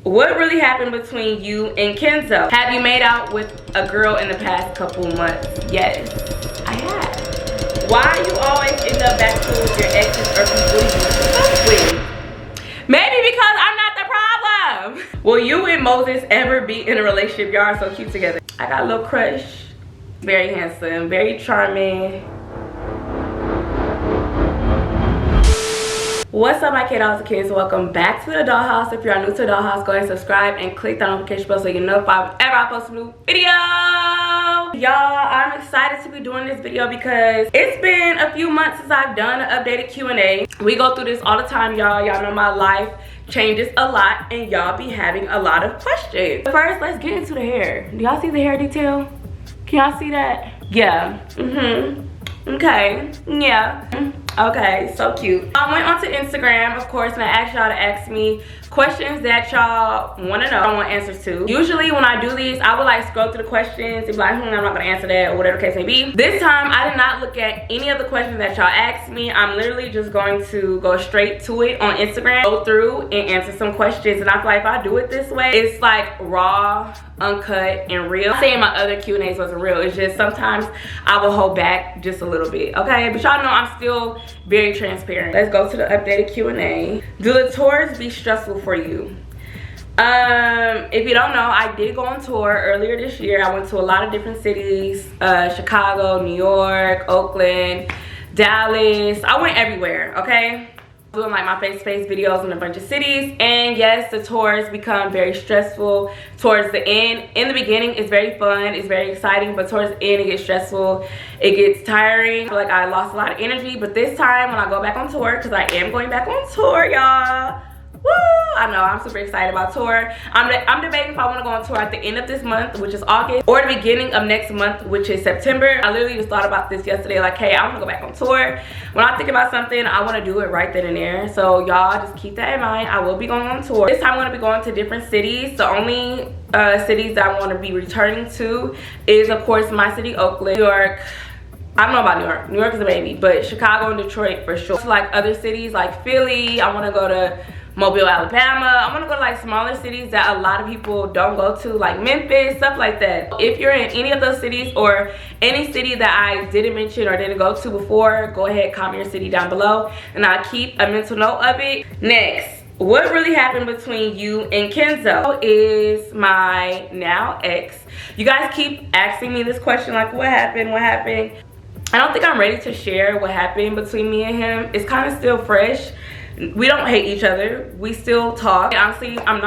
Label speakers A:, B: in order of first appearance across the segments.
A: What really happened between you and Kenzo? Have you made out with a girl in the past couple months? Yes, I have. Why you always end up back cool with your exes or people you fuck with? Maybe because I'm not the problem. Will you and Moses ever be in a relationship? Y'all are so cute together. I got a little crush. Very handsome, very charming. What's up, my kiddos and kids? Welcome back to the dollhouse. If you're new to the dollhouse, go ahead and subscribe and click that notification bell so you get notified whenever I post a new video. Y'all, I'm excited to be doing this video because it's been a few months since I've done an updated Q&A. We go through this all the time, y'all. Y'all know my life changes a lot and y'all be having a lot of questions. First, let's get into the hair. Do y'all see the hair detail? Can y'all see that? Yeah. Okay. Yeah. Okay, so cute. I went onto Instagram, of course, and I asked y'all to ask me questions that y'all want to know. I want answers to. Usually when I do these, I would like scroll through the questions and be like, I'm not gonna answer that, or whatever the case may be. This time I did not look at any of the questions that y'all asked me. I'm literally just going to go straight to it on Instagram, go through and answer some questions. And I feel like if I do it this way, it's like raw, uncut, and real. I'm not saying my other Q&As wasn't real. It's just sometimes I will hold back just a little bit, okay? But y'all know I'm still very transparent. Let's go to the updated Q&A. Do the tours be stressful for you? If you don't know, I did go on tour earlier this year. I went to a lot of different cities, Chicago, New York, Oakland, Dallas. I went everywhere, okay? Doing like my face-to-face videos in a bunch of cities, and yes, the tours become very stressful towards the end. In the beginning, it's very fun, it's very exciting, but towards the end, it gets stressful, it gets tiring. I feel like I lost a lot of energy, but this time when I go back on tour, because I am going back on tour, y'all. Woo! I know, I'm super excited about tour. I'm debating if I want to go on tour at the end of this month, which is August, or the beginning of next month, which is September. I literally just thought about this yesterday, like, hey, I want to go back on tour. When I think about something, I want to do it right then and there. So y'all just keep that in mind. I will be going on tour. This time I'm going to be going to different cities. The only cities that I want to be returning to is, of course, my city, Oakland, New York. I don't know about New York. New York is a baby, but Chicago and Detroit for sure. So like other cities like Philly, I want to go to Mobile, Alabama. I want to go to like smaller cities that a lot of people don't go to, like Memphis, stuff like that. If you're in any of those cities or any city that I didn't mention or didn't go to before, go ahead, comment your city down below and I'll keep a mental note of it. Next, what really happened between you and Kenzo? Is my now ex. You guys keep asking me this question, like, what happened? What happened? I don't think I'm ready to share what happened between me and him. It's kind of still fresh. We don't hate each other. We still talk. Honestly, I'm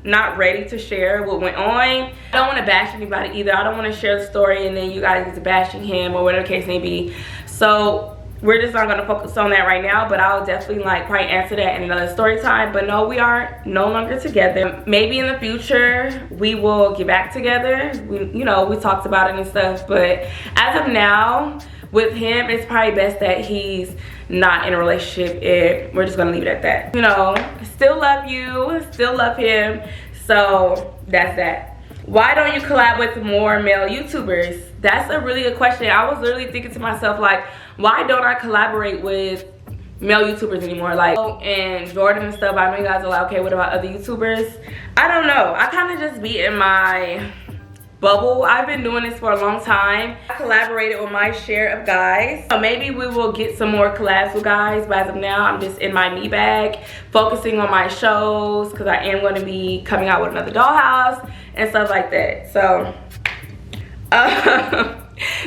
A: not ready to share what went on. I don't want to bash anybody either. I don't want to share the story and then you guys is bashing him or whatever the case may be. So we're just not going to focus on that right now, but I'll definitely like probably answer that in another story time. But no, we are no longer together. Maybe in the future we will get back together. We talked about it and stuff, but as of now, with him, it's probably best that he's not in a relationship, and we're just gonna leave it at that. You know, still love you, still love him, so that's that. Why don't you collab with more male YouTubers? That's a really good question. I was literally thinking to myself, like, why don't I collaborate with male YouTubers anymore? Like, and Jordan and stuff, I know you guys are like, okay, what about other YouTubers? I don't know. I kind of just be in my bubble. I've been doing this for a long time. I collaborated with my share of guys. So maybe we will get some more collabs with guys, but as of now, I'm just in my me bag, focusing on my shows, because I am going to be coming out with another dollhouse and stuff like that. So,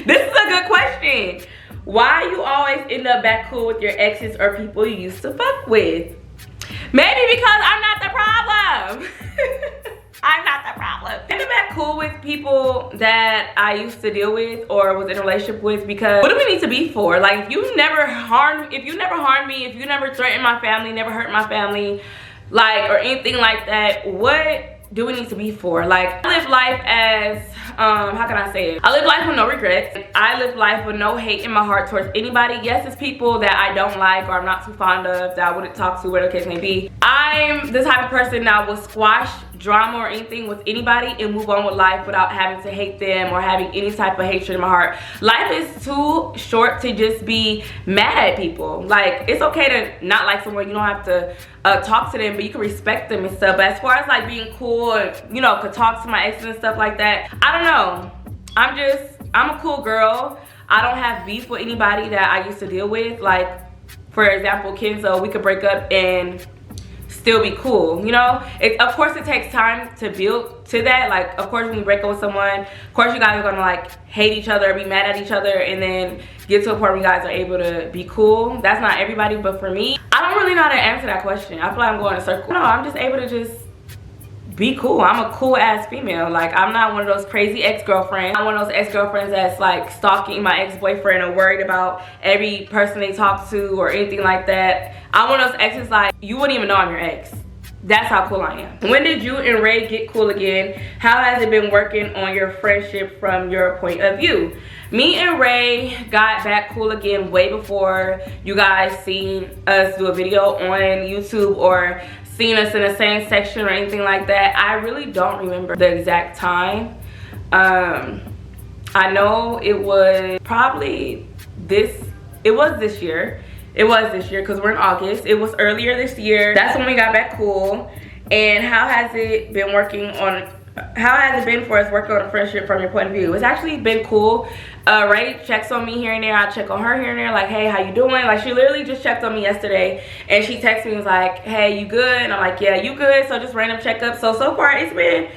A: this is a good question. Why you always end up back cool with your exes or people you used to fuck with? Maybe because I'm not the problem. I'm not the problem. I'm back cool with people that I used to deal with or was in a relationship with, because what do we need to be for? Like, if you never harmed me, if you never threatened my family, never hurt my family, like, or anything like that, what do we need to be for? Like, I live life as, how can I say it? I live life with no regrets. I live life with no hate in my heart towards anybody. Yes, it's people that I don't like or I'm not too fond of, that I wouldn't talk to, whatever the case may be. I'm the type of person that will squash drama or anything with anybody and move on with life without having to hate them or having any type of hatred in my heart. Life is too short to just be mad at people. Like, it's okay to not like someone. You don't have to talk to them, but you can respect them and stuff. But as far as like being cool and, you know, could talk to my exes and stuff like that, I don't know. I'm a cool girl. I don't have beef with anybody that I used to deal with. Like, for example, Kenzo, we could break up and still be cool, you know? Of course it takes time to build to that. Like, of course when you break up with someone, of course you guys are gonna like hate each other, be mad at each other, and then get to a point where you guys are able to be cool. That's not everybody, but for me, I don't really know how to answer that question. I feel like I'm going in a circle. No, I'm just able to just be cool. I'm a cool ass female. Like, I'm not one of those crazy ex-girlfriends. I'm one of those ex-girlfriends that's like stalking my ex-boyfriend or worried about every person they talk to or anything like that. I'm one of those exes like, you wouldn't even know I'm your ex. That's how cool I am. When did you and Ray get cool again? How has it been working on your friendship from your point of view? Me and Ray got back cool again way before you guys seen us do a video on YouTube or seen us in the same section or anything like that. I really don't remember the exact time. I know it was probably this year. It was this year because we're in August. It was earlier this year. That's when we got back cool. And how has it been for us working on a friendship from your point of view? It's actually been cool. Ray checks on me here and there. I check on her here and there, like, hey, how you doing? Like, she literally just checked on me yesterday and she texted me and was like, hey, you good? And I'm like, yeah, you good? So just random checkup. So far it's been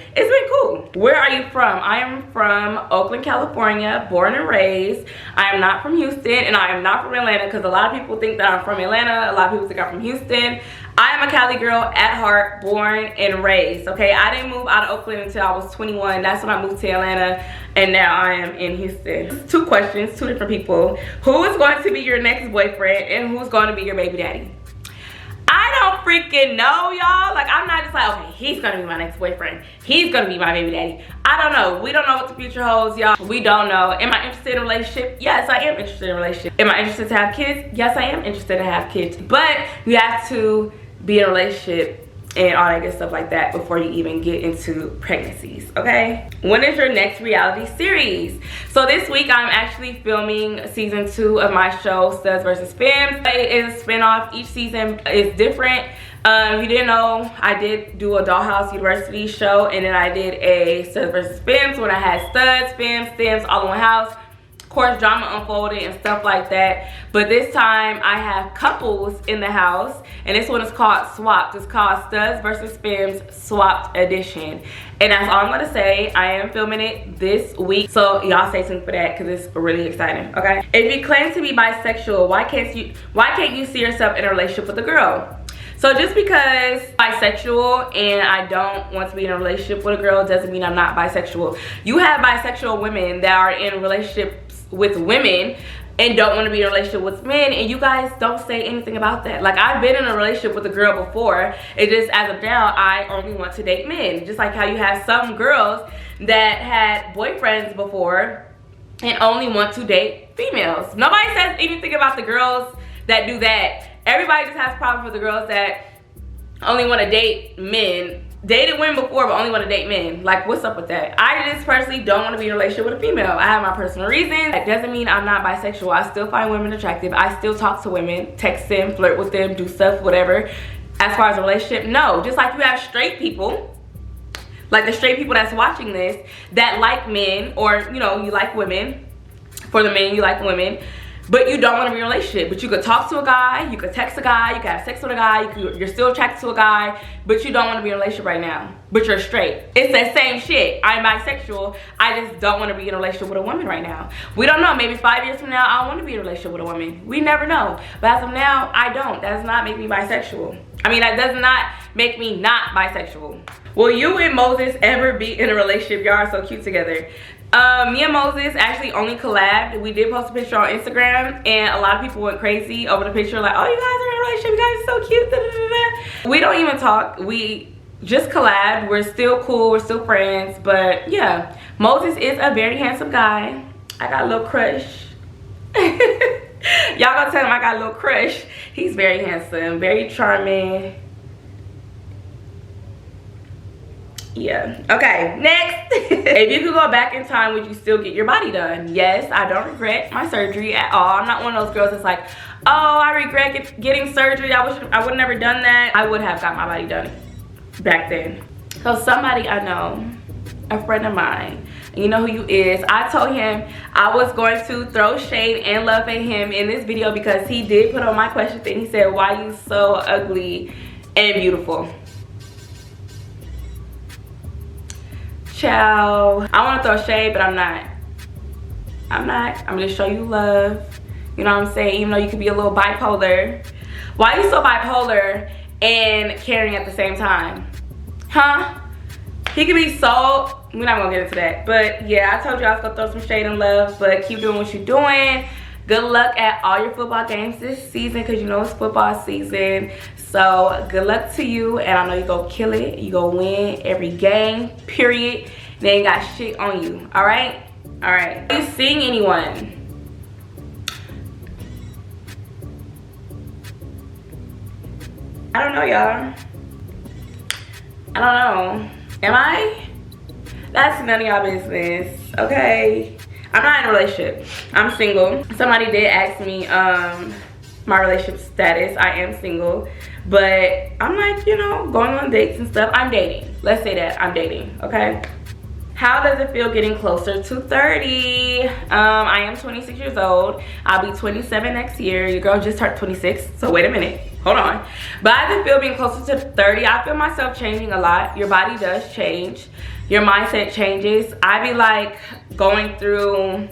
A: cool. Where are you from? I am from Oakland, California, born and raised. I am not from Houston and I am not from Atlanta because a lot of people think that I'm from Atlanta. A lot of people think I'm from Houston. I am a Cali girl at heart, born and raised, okay? I didn't move out of Oakland until I was 21. That's when I moved to Atlanta, and now I am in Houston. 2 questions, 2 different people. Who is going to be your next boyfriend, and who's going to be your baby daddy? I don't freaking know, y'all. Like, I'm not just like, okay, he's gonna be my next boyfriend. He's gonna be my baby daddy. I don't know. We don't know what the future holds, y'all. We don't know. Am I interested in a relationship? Yes, I am interested in a relationship. Am I interested to have kids? Yes, I am interested to have kids. But you have to be in a relationship and all that good stuff like that before you even get into pregnancies, okay? When is your next reality series? So this week I'm actually filming season 2 of my show, Studs vs. Femmes. It is a spinoff. Each season is different. If you didn't know, I did do a Dollhouse University show, and then I did a Studs vs. Femmes when I had studs, femmes, stems all in one house. Of course, drama unfolded and stuff like that. But this time I have couples in the house, and this one is called Swapped. It's called Studs vs. Femmes Swapped Edition. And that's all I'm gonna say. I am filming it this week, so y'all stay tuned for that because it's really exciting, okay? If you claim to be bisexual, why can't you see yourself in a relationship with a girl? So just because I'm bisexual and I don't want to be in a relationship with a girl doesn't mean I'm not bisexual. You have bisexual women that are in relationships with women and don't want to be in a relationship with men, and you guys don't say anything about that. Like, I've been in a relationship with a girl before. It just, as of now, I only want to date men. Just like how you have some girls that had boyfriends before and only want to date females. Nobody says anything about the girls that do that. Everybody just has problems with the girls that only want to date men. Dated women before, but only want to date men. Like, what's up with that? I just personally don't want to be in a relationship with a female. I have my personal reasons. That doesn't mean I'm not bisexual. I still find women attractive. I still talk to women, text them, flirt with them, do stuff, whatever. As far as a relationship, no. Just like you have straight people, like the straight people that's watching this, that like men, or, you know, you like women. For the men, you like women. But you don't want to be in a relationship. But you could talk to a guy, you could text a guy, you could have sex with a guy, you're still attracted to a guy, but you don't want to be in a relationship right now. But you're straight. It's that same shit. I'm bisexual. I just don't want to be in a relationship with a woman right now. We don't know. Maybe 5 years from now, I want to be in a relationship with a woman. We never know. But as of now, I don't. That does not make me bisexual. I mean, that does not make me not bisexual. Will you and Moses ever be in a relationship? Y'all are so cute together. Me and Moses actually only collabed. We did post a picture on Instagram, and a lot of people went crazy over the picture, like, oh, you guys are in a relationship, you guys are so cute, da, da, da, da. We don't even talk. We just collabed. We're still cool, we're still friends. But yeah, Moses is a very handsome guy. I got a little crush. Y'all gonna tell him I got a little crush. He's very handsome, very charming. yeah. Okay, next. If you could go back in time, would you still get your body done? Yes, I don't regret my surgery at all. I'm not one of those girls that's like, oh, I regret getting surgery. I would have never done that. I would have got my body done back then. So somebody I know, a friend of mine, you know who you is, I told him I was going to throw shade and love at him in this video because he did put on my question thing. He said, why you so ugly and beautiful? Ciao. I want to throw shade, but I'm not. I'm gonna show you love. You know what I'm saying? Even though you could be a little bipolar. Why are you so bipolar and caring at the same time? Huh? He could be so... We're not gonna get into that. But yeah, I told you I was gonna throw some shade and love. But keep doing what you're doing. Good luck at all your football games this season because you know it's football season. So good luck to you, and I know you go kill it. You go win every game, period. They ain't got shit on you. All right? All right. Are you seeing anyone? I don't know, y'all. I don't know. Am I? That's none of y'all business, okay? I'm not in a relationship. I'm single. Somebody did ask me my relationship status. I am single, but I'm like, you know, going on dates and stuff. I'm dating. Let's say that I'm dating, okay? How does it feel getting closer to 30? I am 26 years old. I'll be 27 next year. Your girl just turned 26, so wait a minute. Hold on. But I just feel being closer to 30. I feel myself changing a lot. Your body does change. Your mindset changes. I be like going through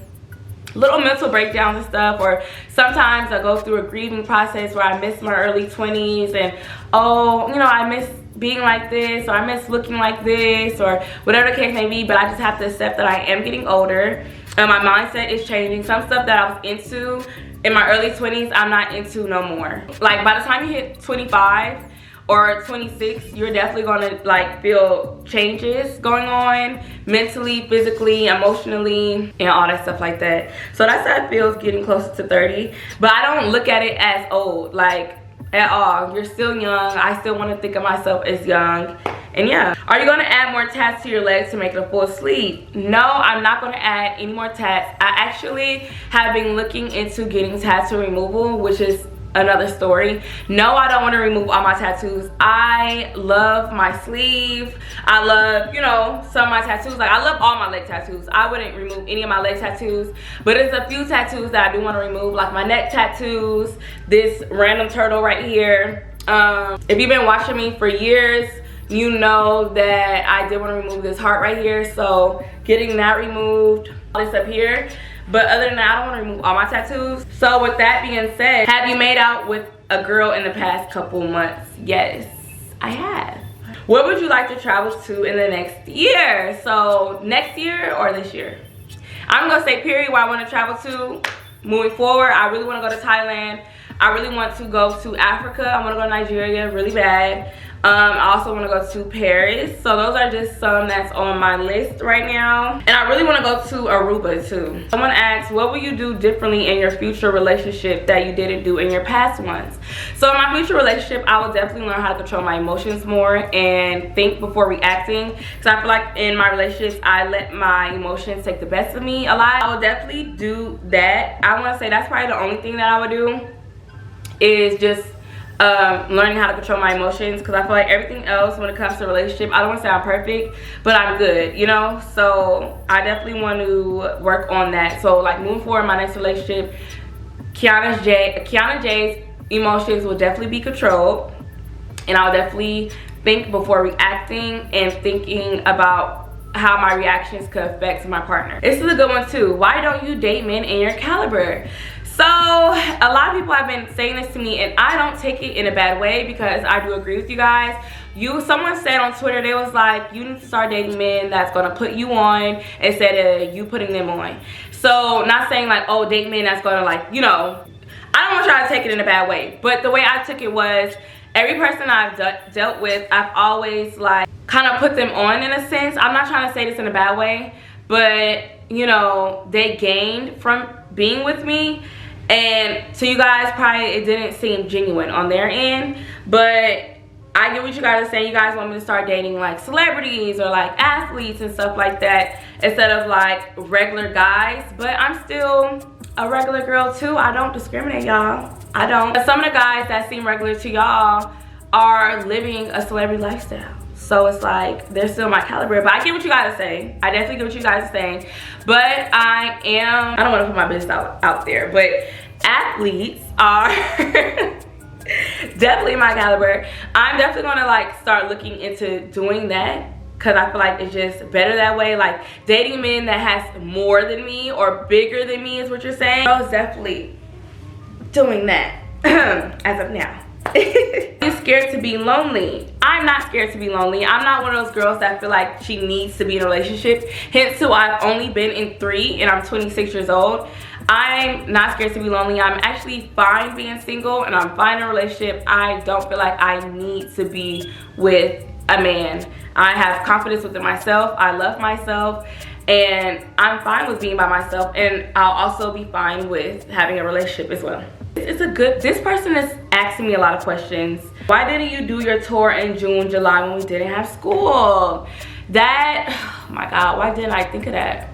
A: little mental breakdowns and stuff, or sometimes I go through a grieving process where I miss my early 20s and, oh, you know, I miss being like this, or I miss looking like this, or whatever the case may be. But I just have to accept that I am getting older and my mindset is changing. Some stuff that I was into in my early 20s, I'm not into no more. Like by the time you hit 25 or 26, you're definitely gonna like feel changes going on mentally, physically, emotionally, and all that stuff like that. So that's how it feels getting closer to 30. But I don't look at it as old, like at all. You're still young. I still want to think of myself as young. And yeah. Are you going to add more tats to your legs to make it a full sleeve? No, I'm not going to add any more tats. I actually have been looking into getting tattoo removal, which is another story. No, I don't want to remove all my tattoos. I love my sleeve. I love, you know, some of my tattoos. Like I love all my leg tattoos. I wouldn't remove any of my leg tattoos, but there's a few tattoos that I do want to remove, like my neck tattoos, this random turtle right here. If you've been watching me for years, you know that I did want to remove this heart right here, so getting that removed, all this up here. But other than that, I don't want to remove all my tattoos. So with that being said, have you made out with a girl in the past couple months? Yes, I have. Where would you like to travel to in the next year? So next year or this year? I'm gonna say period where I want to travel to moving forward. I really want to go to Thailand. I really want to go to Africa. I want to go to Nigeria really bad. I also want to go to Paris. So those are just some that's on my list right now. And I really want to go to Aruba too. Someone asked, what will you do differently in your future relationship that you didn't do in your past ones? So in my future relationship, I will definitely learn how to control my emotions more and think before reacting. Because I feel like in my relationships, I let my emotions take the best of me a lot. I will definitely do that. I want to say that's probably the only thing that I would do, is just learning how to control my emotions, because I feel like everything else when it comes to a relationship, I don't want to say I'm perfect, but I'm good, you know. So I definitely want to work on that. So like moving forward in my next relationship, Kiana J's emotions will definitely be controlled, and I'll definitely think before reacting and thinking about how my reactions could affect my partner. This is a good one too. Why don't you date men in your caliber? So a lot of people have been saying this to me, and I don't take it in a bad way, because I do agree with you guys. Someone said on Twitter, they was like, you need to start dating men that's gonna put you on instead of you putting them on. So not saying like, oh, date men that's gonna, like, you know, I don't want y'all to take it in a bad way, but the way I took it was, every person I've dealt with, I've always like kind of put them on in a sense. I'm not trying to say this in a bad way, but you know, they gained from being with me. And to you guys, probably it didn't seem genuine on their end, but I get what you guys are saying. You guys want me to start dating like celebrities or like athletes and stuff like that instead of like regular guys. But I'm still a regular girl too. I don't discriminate, y'all. I don't. But some of the guys that seem regular to y'all are living a celebrity lifestyle. So it's like they're still my caliber. But I get what you guys are saying. I definitely get what you guys are saying. But I don't want to put my business out there. But athletes are definitely my caliber. I'm definitely gonna like start looking into doing that, because I feel like it's just better that way. Like dating men that has more than me or bigger than me is what you're saying. I was definitely doing that as of now. You're scared to be lonely. I'm not scared to be lonely. I'm not one of those girls that feel like she needs to be in a relationship. Hence who I've only been in 3 and I'm 26 years old. I'm not scared to be lonely. I'm actually fine being single and I'm fine in a relationship. I don't feel like I need to be with a man. I have confidence within myself. I love myself and I'm fine with being by myself, and I'll also be fine with having a relationship as well. This person is asking me a lot of questions. Why didn't you do your tour in June, July when we didn't have school? Oh my God, why didn't I think of that?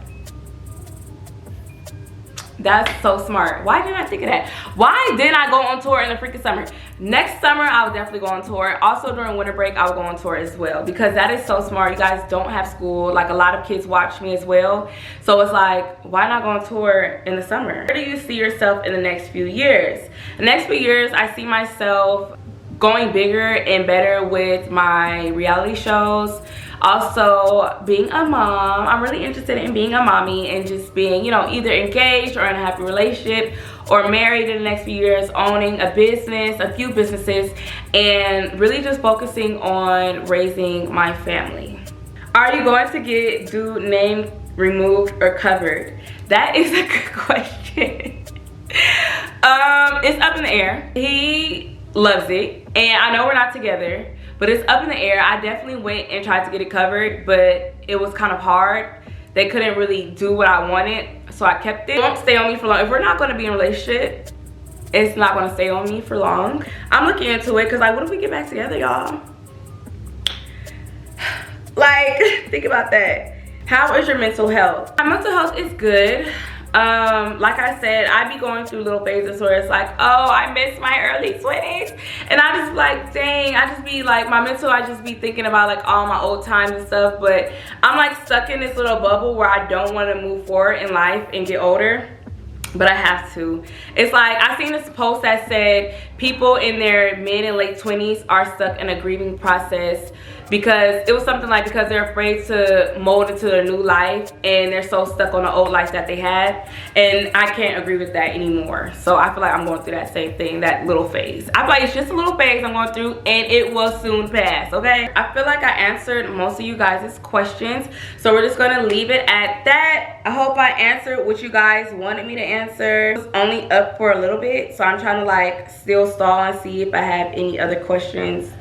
A: That's so smart. Why didn't I think of that? Why didn't I go on tour in the freaking summer? Next summer, I would definitely go on tour. Also during winter break, I would go on tour as well, because that is so smart. You guys don't have school. Like a lot of kids watch me as well. So it's like, why not go on tour in the summer? Where do you see yourself in the next few years? The next few years, I see myself going bigger and better with my reality shows. Also being a mom. I'm really interested in being a mommy and just being, you know, either engaged or in a happy relationship or married in the next few years, owning a business, a few businesses, and really just focusing on raising my family. Are you going to get dude name removed or covered? That is a good question. It's up in the air. He loves it and I know we're not together, but it's up in the air. I definitely went and tried to get it covered, but it was kind of hard. They couldn't really do what I wanted, so I kept it. It won't stay on me for long. If we're not going to be in a relationship, it's not going to stay on me for long. I'm looking into it because, like, what if we get back together, y'all? Like, think about that. How is your mental health? My mental health is good. Like I said, I be going through little phases where it's like, oh, I miss my early 20s, and I just like, dang, I just be like, my mental, I just be thinking about like all my old times and stuff. But I'm like stuck in this little bubble where I don't want to move forward in life and get older, but I have to. It's like, I seen this post that said people in their mid and late 20s are stuck in a grieving process, because it was something like, because they're afraid to mold into their new life and they're so stuck on the old life that they had. And I can't agree with that anymore. So I feel like I'm going through that same thing, that little phase. I feel like it's just a little phase I'm going through and it will soon pass, okay? I feel like I answered most of you guys' questions, so we're just gonna leave it at that. I hope I answered what you guys wanted me to answer. It was only up for a little bit, so I'm trying to like still stall and see if I have any other questions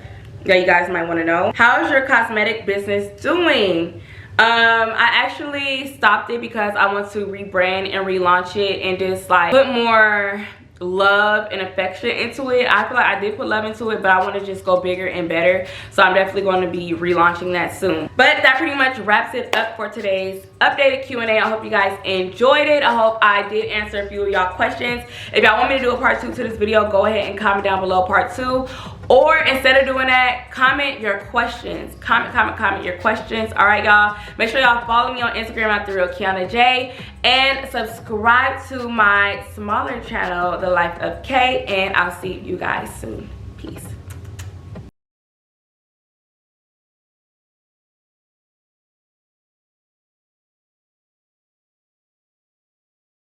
A: that you guys might want to know. How is your cosmetic business doing? I actually stopped it because I want to rebrand and relaunch it and just like put more love and affection into it. I feel like I did put love into it, but I want to just go bigger and better, so I'm definitely going to be relaunching that soon. But that pretty much wraps it up for today's updated Q&A. I hope you guys enjoyed it. I hope I did answer a few of y'all questions. If y'all want me to do a part 2 to this video, go ahead and comment down below part 2, or instead of doing that, comment your questions. Comment your questions. All right, y'all, make sure y'all follow me on Instagram at TheRealKianaJ, and subscribe to my smaller channel, The Life of K, and I'll see you guys soon. Peace.